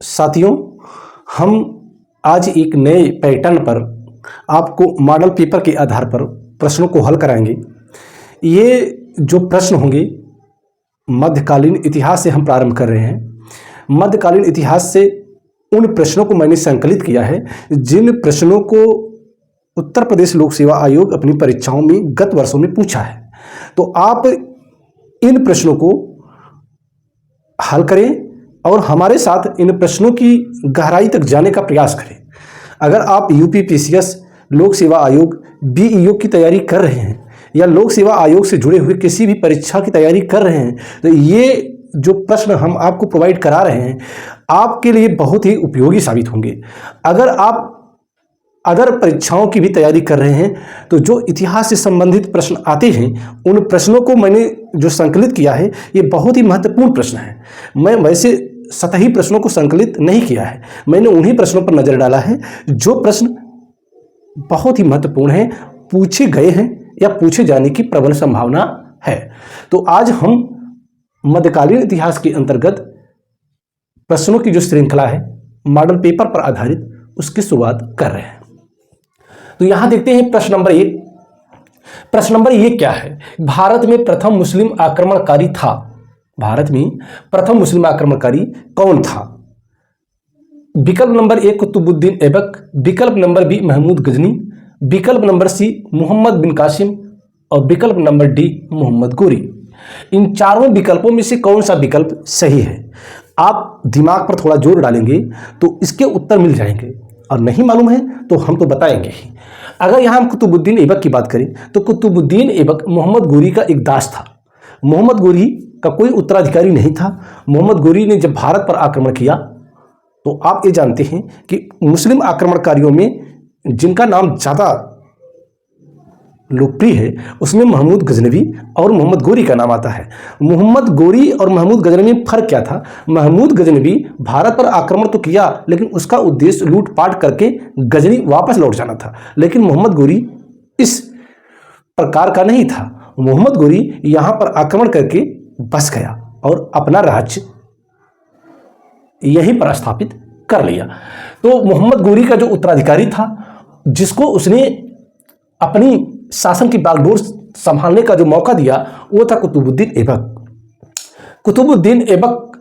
साथियों, हम आज एक नए पैटर्न पर आपको मॉडल पेपर के आधार पर प्रश्नों को हल कराएंगे। ये जो प्रश्न होंगे मध्यकालीन इतिहास से हम प्रारंभ कर रहे हैं। मध्यकालीन इतिहास से उन प्रश्नों को मैंने संकलित किया है जिन प्रश्नों को उत्तर प्रदेश लोक सेवा आयोग अपनी परीक्षाओं में गत वर्षों में पूछा है। तो आप इन प्रश्नों को हल करें और हमारे साथ इन प्रश्नों की गहराई तक जाने का प्रयास करें। अगर आप यूपीपीसीएस, लोक सेवा आयोग, बीईओ की तैयारी कर रहे हैं या लोक सेवा आयोग से जुड़े हुए किसी भी परीक्षा की तैयारी कर रहे हैं तो ये जो प्रश्न हम आपको प्रोवाइड करा रहे हैं आपके लिए बहुत ही उपयोगी साबित होंगे। अगर आप अदर परीक्षाओं की भी तैयारी कर रहे हैं तो जो इतिहास से संबंधित प्रश्न आते हैं उन प्रश्नों को मैंने जो संकलित किया है ये बहुत ही महत्वपूर्ण प्रश्न है। मैं वैसे सतही प्रश्नों को संकलित नहीं किया है, मैंने उन्हीं प्रश्नों पर नजर डाला है जो प्रश्न बहुत ही महत्वपूर्ण हैं, पूछे गए हैं या पूछे जाने की प्रबल संभावना है। तो आज हम मध्यकालीन इतिहास के अंतर्गत प्रश्नों की जो श्रृंखला है मॉडल पेपर पर आधारित उसकी शुरुआत कर रहे हैं। तो यहां देखते हैं प्रश्न नंबर 1। प्रश्न नंबर 1 क्या है? भारत में प्रथम मुस्लिम आक्रमणकारी था। भारत में प्रथम मुस्लिम आक्रमणकारी कौन था? विकल्प नंबर 1 कुतुबुद्दीन ऐबक, विकल्प नंबर बी महमूद गजनी, विकल्प नंबर सी मोहम्मद बिन कासिम और विकल्प नंबर डी मोहम्मद गोरी। इन चारों विकल्पों में से कौन सा विकल्प सही है? आप दिमाग पर थोड़ा जोर डालेंगे तो इसके उत्तर मिल जाएंगे और नहीं मालूम है तो हम तो बताएंगे ही। अगर यहां हम कुतुबुद्दीन ऐबक की बात करें तो कुतुबुद्दीन ऐबक मोहम्मद गोरी का एक दास था। मोहम्मद गोरी का कोई उत्तराधिकारी नहीं था। मोहम्मद गोरी ने जब भारत पर आक्रमण किया तो आप ये जानते हैं कि मुस्लिम आक्रमणकारियों में जिनका नाम ज़्यादा लोकप्रिय है उसमें महमूद गजनवी और मोहम्मद गोरी का नाम आता है। मोहम्मद गोरी और महमूद गजनवी में फर्क क्या था? महमूद गजनवी भारत पर आक्रमण तो किया लेकिन उसका उद्देश्य लूटपाट करके गजनी वापस लौट जाना था, लेकिन मोहम्मद गोरी इस प्रकार का नहीं था। मोहम्मद गोरी यहां पर आक्रमण करके बस गया और अपना राज्य यहीं पर स्थापित कर लिया। तो मोहम्मद गोरी का जो उत्तराधिकारी था जिसको उसने अपनी शासन की बागडोर संभालने का जो मौका दिया वो था कुतुबुद्दीन ऐबक। कुतुबुद्दीन ऐबक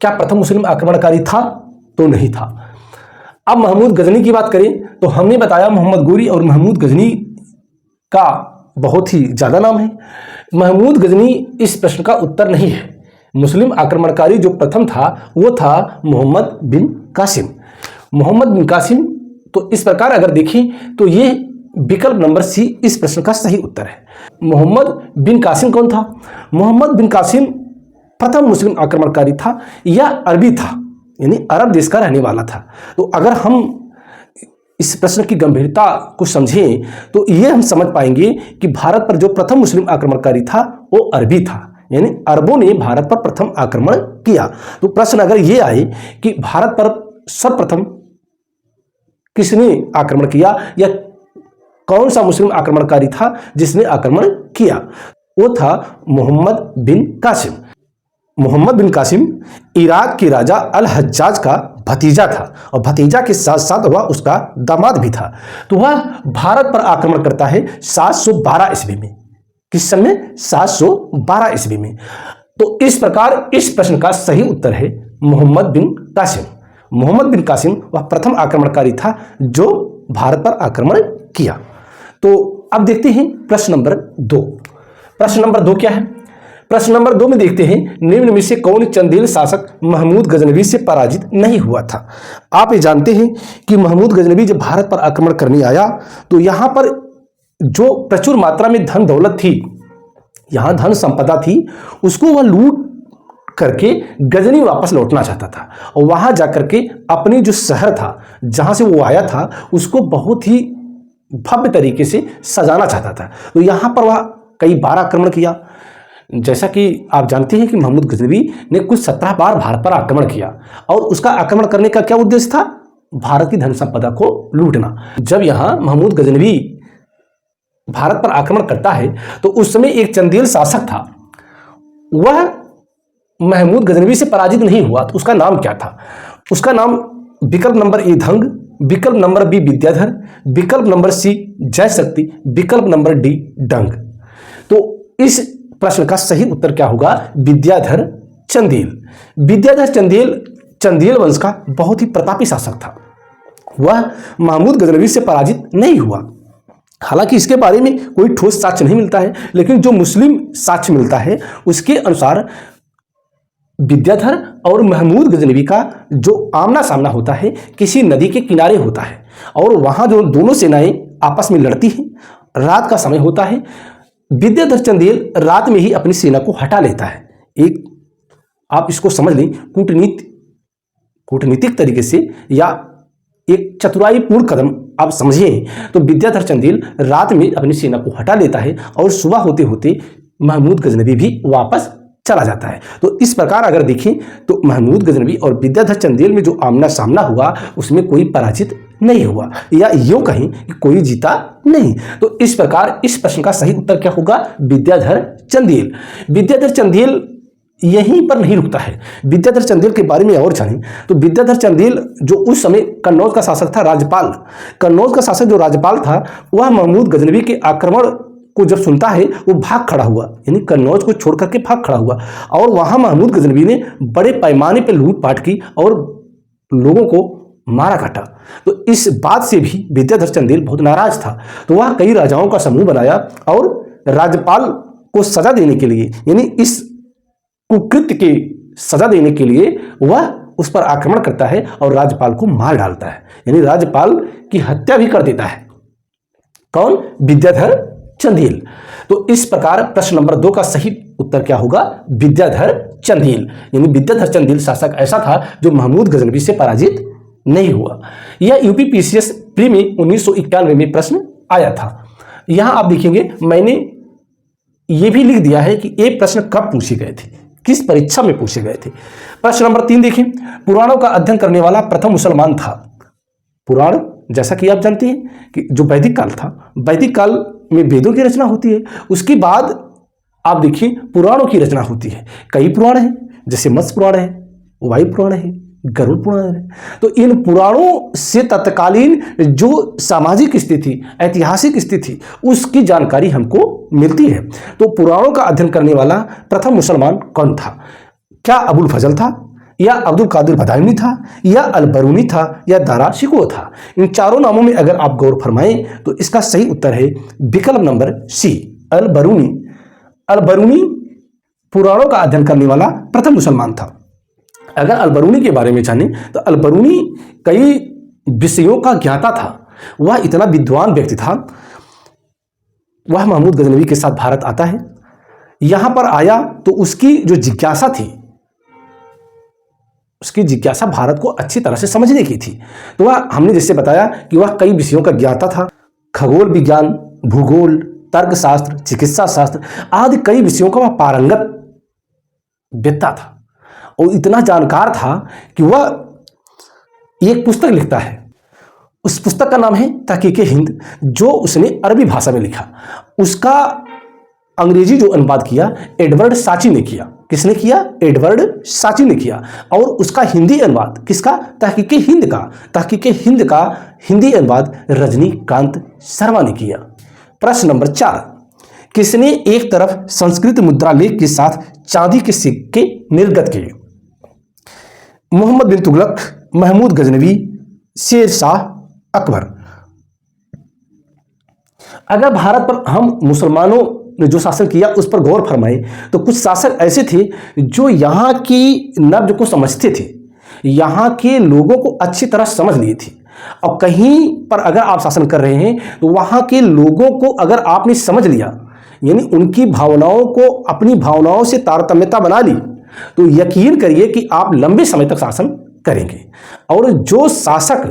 क्या प्रथम मुस्लिम आक्रमणकारी था? तो नहीं था। अब महमूद गजनी की बात करें तो हमने बताया मोहम्मद गोरी और महमूद गजनी का बहुत ही ज्यादा नाम है। महमूद गजनी इस प्रश्न का उत्तर नहीं है। मुस्लिम आक्रमणकारी जो प्रथम था वो था मोहम्मद बिन कासिम। मोहम्मद बिन कासिम तो इस प्रकार अगर देखें तो ये विकल्प नंबर सी इस प्रश्न का सही उत्तर है। मोहम्मद बिन कासिम कौन था? मोहम्मद बिन कासिम प्रथम मुस्लिम आक्रमणकारी था या अरबी था, यानी अरब देश का रहने वाला था। तो अगर हम इस प्रश्न की गंभीरता को समझें तो ये हम समझ पाएंगे कि भारत पर जो प्रथम मुस्लिम आक्रमणकारी था वो अरबी था, यानी अरबों ने भारत पर प्रथम आक्रमण किया। तो प्रश्न अगर ये आए कि भारत पर सर्वप्रथम किसने आक्रमण किया या कौन सा मुस्लिम आक्रमणकारी था जिसने आक्रमण किया, वो था मोहम्मद बिन कासिम। मोहम्मद बिन कासिम इराक के राजा अल हज्जाज का भतीजा था और भतीजा के साथ साथ वह उसका दामाद भी था। तो वह भारत पर आक्रमण करता है 712 ईस्वी में। किस समय? 712 ईस्वी में। तो इस प्रकार इस प्रश्न का सही उत्तर है मोहम्मद बिन कासिम। मोहम्मद बिन कासिम वह प्रथम आक्रमणकारी था जो भारत पर आक्रमण किया। तो अब देखते हैं प्रश्न नंबर 2। प्रश्न नंबर 2 क्या है? प्रश्न नंबर 2 में देखते हैं निम्न में से कौन चंदेल शासक महमूद गजनवी से पराजित नहीं हुआ था। आप ये जानते हैं कि महमूद गजनवी जब भारत पर आक्रमण करने आया तो यहां पर जो प्रचुर मात्रा में धन दौलत थी, यहां धन संपदा थी, उसको वह लूट करके गजनी वापस लौटना चाहता था और वहां जाकर के अपनी जो शहर था जहां से वो आया था उसको बहुत ही भव्य तरीके से सजाना चाहता था। तो यहां पर वह कई बार आक्रमण किया। जैसा कि आप जानते हैं कि महमूद गजनवी ने कुल 17 बार भारत पर आक्रमण किया और उसका आक्रमण करने का क्या उद्देश्य था? भारत की धन संपदा को लूटना। जब यहां महमूद गजनवी भारत पर आक्रमण करता है तो उस समय एक चंदेल शासक था, वह महमूद गजनवी से पराजित नहीं हुआ। तो उसका नाम क्या था? उसका नाम विकल्प नंबर ए धंग, विकल्प नंबर बी विद्याधर, विकल्प नंबर सी जयशक्ति, विकल्प नंबर डी डंग। तो इस प्रश्न का सही उत्तर क्या होगा? विद्याधर चंदेल। विद्याधर चंदेल चंदेल वंश का बहुत ही प्रतापी शासक था। वह महमूद गजनवी से पराजित नहीं हुआ। हालांकि इसके बारे में कोई ठोस साक्ष्य नहीं मिलता है, लेकिन जो मुस्लिम साक्ष्य मिलता है उसके अनुसार विद्याधर और महमूद गजनवी का जो आमना सामना होता है किसी नदी के किनारे होता है, और वहां जो दोनों सेनाएं आपस में लड़ती हैं, रात का समय होता है। विद्याधर चंदेल रात में ही अपनी सेना को हटा लेता है। एक आप इसको समझ लें कूटनीतिक तरीके से, या एक चतुराईपूर्ण कदम आप समझिए, तो विद्याधर चंदेल रात में अपनी सेना को हटा लेता है और सुबह होते होते महमूद गजनवी भी वापस चला जाता है। तो इस प्रकार अगर देखें तो महमूद गजनवी और विद्याधर चंदेल में जो आमना सामना हुआ उसमें कोई पराजित नहीं हुआ, या यूं कहें कि कोई जीता नहीं। तो इस प्रकार इस प्रश्न का सही उत्तर क्या होगा? विद्याधर चंदेल। विद्याधर चंदेल यहीं पर नहीं रुकता है। विद्याधर चंदेल के बारे में और जानें तो विद्याधर चंदेल जो उस समय कन्नौज का शासक था, राज्यपाल, कन्नौज का शासक जो राज्यपाल था, वह महमूद गजनवी के आक्रमण को जब सुनता है वो भाग खड़ा हुआ, यानी कन्नौज को छोड़ करके भाग खड़ा हुआ, और वहां महमूद गजनवी ने बड़े पैमाने पर लूटपाट की और लोगों को मारा काटा। तो इस बात से भी विद्याधर चंदेल बहुत नाराज था। तो वह कई राजाओं का समूह बनाया और राज्यपाल को सजा देने के लिए, यानी इस कुकृत्य की सजा देने के लिए वह उस पर आक्रमण करता है और राज्यपाल को मार डालता है, यानी राज्यपाल की हत्या भी कर देता है। कौन? विद्याधर चंदेल। तो इस प्रकार प्रश्न नंबर 2 का सही उत्तर क्या होगा? विद्याधर चंदेल। यानी विद्याधर चंदेल शासक ऐसा था जो महमूद गजनवी से पराजित नहीं हुआ। यह यूपीपीसीएस प्री में 1991 में प्रश्न आया था। यहां आप देखेंगे मैंने यह भी लिख दिया है कि ये प्रश्न कब पूछे गए थे, किस परीक्षा में पूछे गए थे। प्रश्न नंबर 3 देखें, पुराणों का अध्ययन करने वाला प्रथम मुसलमान था। पुराण जैसा कि आप जानते हैं कि जो वैदिक काल था, वैदिक काल में वेदों की रचना होती है, उसके बाद आप देखिए पुराणों की रचना होती है। कई पुराण हैं, जैसे मत्स्य पुराण है, वायु पुराण है, गरुड़ पुराण है। तो इन पुराणों से तत्कालीन जो सामाजिक स्थिति, ऐतिहासिक स्थिति, उसकी जानकारी हमको मिलती है। तो पुराणों का अध्ययन करने वाला प्रथम मुसलमान कौन था? क्या अबुल फजल था, या अब्दुल कादिर बदायूनी था, या अल-बरूनी था, या दारा शिकोह था? इन चारों नामों में अगर आप गौर फरमाएं तो इसका सही उत्तर है विकल्प नंबर सी, अल-बरूनी। अल-बरूनी पुराणों का अध्ययन करने वाला प्रथम मुसलमान था। अगर अल-बरूनी के बारे में जानें तो अल-बरूनी कई विषयों का ज्ञाता था। वह इतना विद्वान व्यक्ति था। वह महमूद गजनवी के साथ भारत आता है। यहां पर आया तो उसकी जो जिज्ञासा थी, उसकी जिज्ञासा भारत को अच्छी तरह से समझने की थी। तो वह, हमने जैसे बताया कि वह कई विषयों का ज्ञाता था। खगोल विज्ञान, भूगोल, तर्कशास्त्र, चिकित्सा शास्त्र आदि कई विषयों का वह पारंगत वेत्ता था और इतना जानकार था कि वह एक पुस्तक लिखता है। उस पुस्तक का नाम है तहकीक हिंद, जो उसने अरबी भाषा में लिखा। उसका अंग्रेजी जो अनुवाद किया एडवर्ड साची ने किया। किसने किया? एडवर्ड साची ने किया। और उसका हिंदी अनुवाद किसका? तहकीक हिंद का। तहकीक हिंद का हिंदी अनुवाद रजनीकांत शर्मा ने किया। प्रश्न नंबर 4, किसने एक तरफ संस्कृत मुद्रा लेख के साथ चांदी के सिक्के निर्गत किए? मोहम्मद बिन तुगलक, महमूद गजनवी, शेर शाह, अकबर। अगर भारत पर हम मुसलमानों ने जो शासन किया उस पर गौर फरमाएं तो कुछ शासक ऐसे थे जो यहाँ की नब्ज को समझते थे, यहाँ के लोगों को अच्छी तरह समझ लिए थे। और कहीं पर अगर आप शासन कर रहे हैं तो वहाँ के लोगों को अगर आपने समझ लिया, यानी उनकी भावनाओं को अपनी भावनाओं से तारतम्यता बना ली, तो यकीन करिए कि आप लंबे समय तक शासन करेंगे। और जो शासक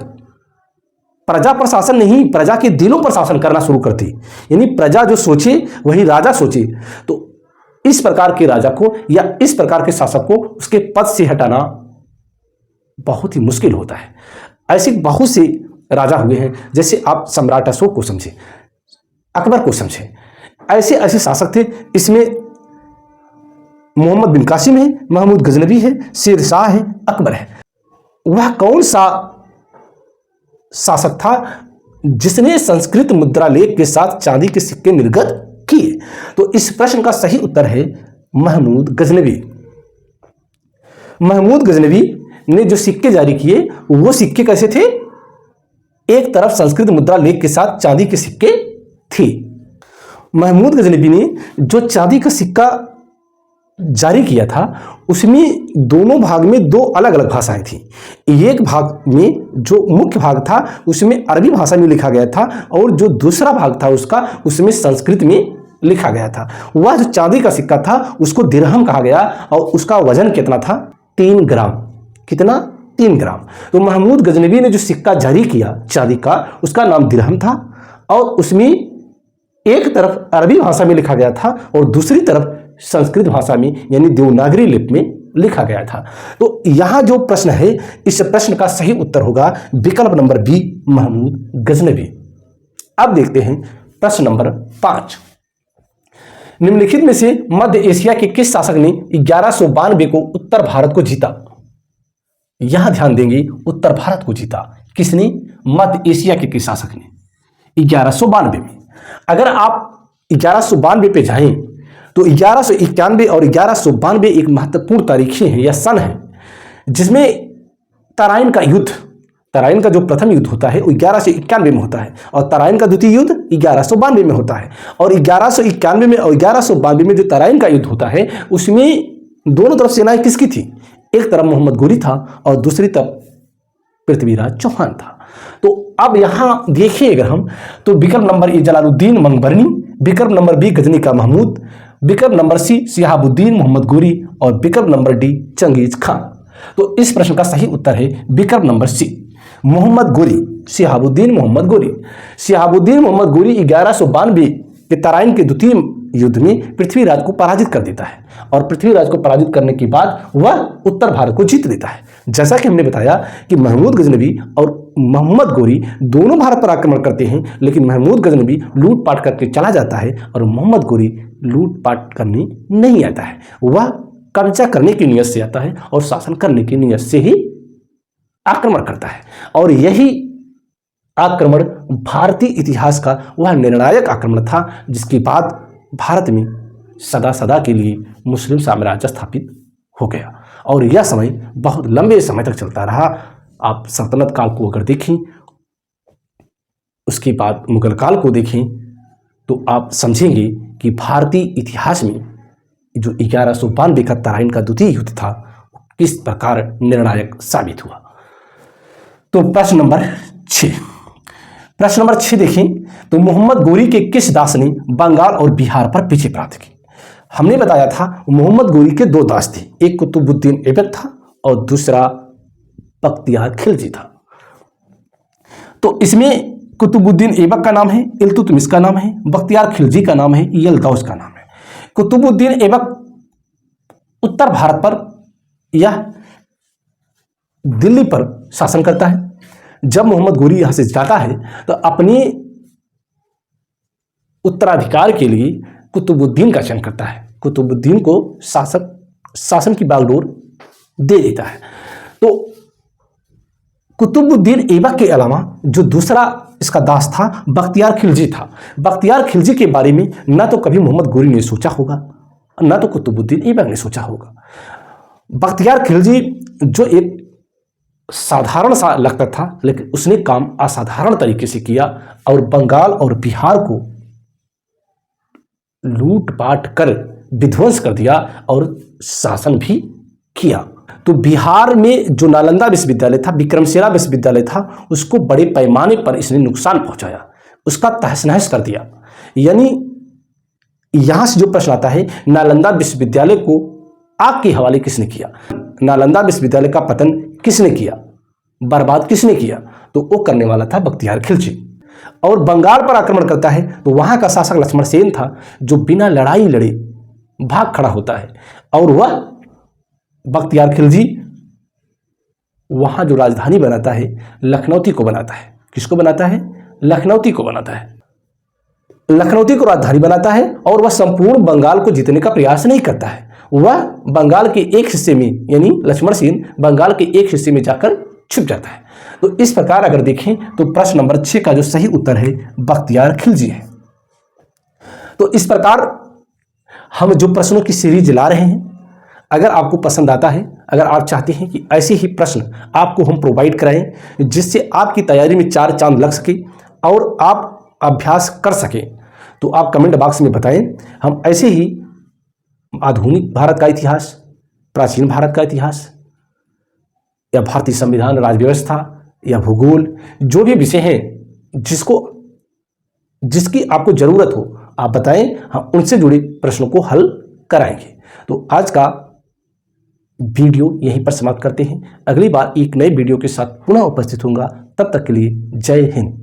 प्रजा पर शासन नहीं, प्रजा के दिलों पर शासन करना शुरू करती, यानी प्रजा जो सोचे वही राजा सोचे, तो इस प्रकार के राजा को या इस प्रकार के शासक को उसके पद से हटाना बहुत ही मुश्किल होता है। ऐसे बहुत से राजा हुए हैं, जैसे आप सम्राट अशोक को समझें, अकबर को समझें, ऐसे ऐसे शासक थे। इसमें मोहम्मद बिन कासिम है, महमूद गजनवी है, शेर शाह है, अकबर है। वह कौन सा शासक था जिसने संस्कृत मुद्रा लेख के साथ चांदी के सिक्के निर्गत किए? तो इस प्रश्न का सही उत्तर है महमूद गजनवी। महमूद गजनवी ने जो सिक्के जारी किए वो सिक्के कैसे थे? एक तरफ संस्कृत मुद्रा लेख के साथ चांदी के सिक्के थे। महमूद गजनवी ने जो चांदी का सिक्का जारी किया था उसमें दोनों भाग में दो अलग अलग भाषाएं थी। एक भाग में जो मुख्य भाग था उसमें अरबी भाषा में लिखा गया था और जो दूसरा भाग था उसका उसमें संस्कृत में लिखा गया था। वह जो चांदी का सिक्का था उसको दिरहम कहा गया और उसका वजन कितना था? 3 ग्राम। कितना? 3 ग्राम। तो महमूद गजनवी ने जो सिक्का जारी किया चांदी का उसका नाम दिरहम था और उसमें एक तरफ अरबी भाषा में लिखा गया था और दूसरी तरफ संस्कृत भाषा में यानी देवनागरी लिपि में लिखा गया था। तो यहां जो प्रश्न है इस प्रश्न का सही उत्तर होगा विकल्प नंबर बी महमूद गजनवी। अब देखते हैं प्रश्न नंबर 5। निम्नलिखित में से मध्य एशिया के किस शासक ने 1192 को उत्तर भारत को जीता? यहां ध्यान देंगे, उत्तर भारत को जीता किसने? मध्य एशिया के किस शासक ने 1192 में। अगर आप 1192 पे जाएं तो 1191 और 1192 एक महत्वपूर्ण तारीखें हैं या सन है जिसमें तराइन का युद्ध, तराइन का जो प्रथम युद्ध होता है वो 1191 में होता है और तराइन का द्वितीय युद्ध 1192 में होता है। और 1191 में और 1192 में जो तराइन का युद्ध होता है उसमें दोनों तरफ सेनाएं किसकी थी? एक तरफ मोहम्मद गोरी था और दूसरी तरफ पृथ्वीराज चौहान था। तो अब यहां देखिए अगर हम तो विकल्प नंबर ए जलालुद्दीन मंगबरनी, विकल्प नंबर बी गजनी का महमूद, विकल्प नंबर सी सिहाबुद्दीन मोहम्मद गोरी और विकल्प नंबर डी चंगेज खान। तो इस प्रश्न का सही उत्तर है विकल्प नंबर सी मोहम्मद गोरी, सिहाबुद्दीन मोहम्मद गोरी। सिहाबुद्दीन मोहम्मद गोरी 1192 के तराइन के द्वितीय युद्ध में पृथ्वीराज को पराजित कर देता है और पृथ्वीराज को पराजित करने के बाद वह उत्तर भारत को जीत लेता है। जैसा कि हमने बताया कि महमूद गजनवी और मोहम्मद गोरी दोनों भारत पर आक्रमण करते हैं, लेकिन महमूद गजनवी लूटपाट करके चला जाता है और मोहम्मद गोरी लूटपाट करने नहीं आता है। वह कब्जा करने की नीयत से आता है और शासन करने की नीयत से ही आक्रमण करता है। और यही आक्रमण भारतीय इतिहास का वह निर्णायक आक्रमण था जिसके बाद भारत में सदा सदा के लिए मुस्लिम साम्राज्य स्थापित हो गया। और यह समय बहुत लंबे समय तक चलता रहा। आप सल्तनत काल को अगर देखें, उसके बाद मुगल काल को देखें तो आप समझेंगे कि भारतीय इतिहास में जो 1192 का तराइन का द्वितीय युद्ध था किस प्रकार निर्णायक साबित हुआ। तो प्रश्न नंबर 6 देखें तो मोहम्मद गोरी के किस दास ने बंगाल और बिहार पर विजय प्राप्त की? हमने बताया था मोहम्मद गोरी के 2 दास थे, एक कुतुबुद्दीन ऐबक था और दूसरा बख्तियार खिलजी था। तो इसमें कुतुबुद्दीन ऐबक का नाम है, इल्तुतमिश का नाम है, बख्तियार खिलजी का नाम है, यलदौस का नाम है। कुतुबुद्दीन ऐबक उत्तर भारत पर या दिल्ली पर शासन करता है। जब मोहम्मद गोरी यहां से जाता है तो अपने उत्तराधिकार के लिए कुतुबुद्दीन का चयन करता है, कुतुबुद्दीन को शासन की बागडोर दे देता है। तो कुतुबुद्दीन ऐबक के अलावा जो दूसरा इसका दास था बख्तियार खिलजी था। बख्तियार खिलजी के बारे में ना तो कभी मोहम्मद गोरी ने सोचा होगा ना तो कुतुबुद्दीन ऐबक ने सोचा होगा। बख्तियार खिलजी जो एक साधारण सा लगता था लेकिन उसने काम असाधारण तरीके से किया और बंगाल और बिहार को लूटपाट कर विध्वंस कर दिया और शासन भी किया। तो बिहार में जो नालंदा विश्वविद्यालय था, विक्रमशिला विश्वविद्यालय था, उसको बड़े पैमाने पर इसने नुकसान पहुंचाया, उसका तहस नहस कर दिया। यानी यहां से जो प्रश्न आता है नालंदा विश्वविद्यालय को आग के हवाले किसने किया? नालंदा विश्वविद्यालय का पतन किसने किया, बर्बाद किसने किया? तो वो करने वाला था बख्तियार खिलजी। और बंगाल पर आक्रमण करता है तो वहां का शासक लक्ष्मण सेन था जो बिना लड़ाई लड़े भाग खड़ा होता है और वह बख्तियार खिलजी वहां जो राजधानी बनाता है लखनौती को बनाता है। किसको बनाता है? लखनौती को बनाता है। लखनौती को राजधानी बनाता है और वह संपूर्ण बंगाल को जीतने का प्रयास नहीं करता है। वह बंगाल के एक हिस्से में यानी लक्ष्मण सेन बंगाल के एक हिस्से में जाकर छिप जाता है। तो इस प्रकार अगर देखें तो प्रश्न नंबर 6 का जो सही उत्तर है बख्तियार खिलजी है। तो इस प्रकार हम जो प्रश्नों की सीरीज ला रहे हैं, अगर आपको पसंद आता है, अगर आप चाहते हैं कि ऐसे ही प्रश्न आपको हम प्रोवाइड कराएं जिससे आपकी तैयारी में 4 चांद लग सके और आप अभ्यास कर सकें, तो आप कमेंट बॉक्स में बताएं। हम ऐसे ही आधुनिक भारत का इतिहास, प्राचीन भारत का इतिहास, या भारतीय संविधान, राज्य व्यवस्था या भूगोल, जो भी विषय हैं जिसकी आपको जरूरत हो आप बताएं, हम उनसे जुड़े प्रश्नों को हल कराएंगे। तो आज का वीडियो यहीं पर समाप्त करते हैं। अगली बार एक नए वीडियो के साथ पुनः उपस्थित होऊंगा। तब तक के लिए जय हिंद।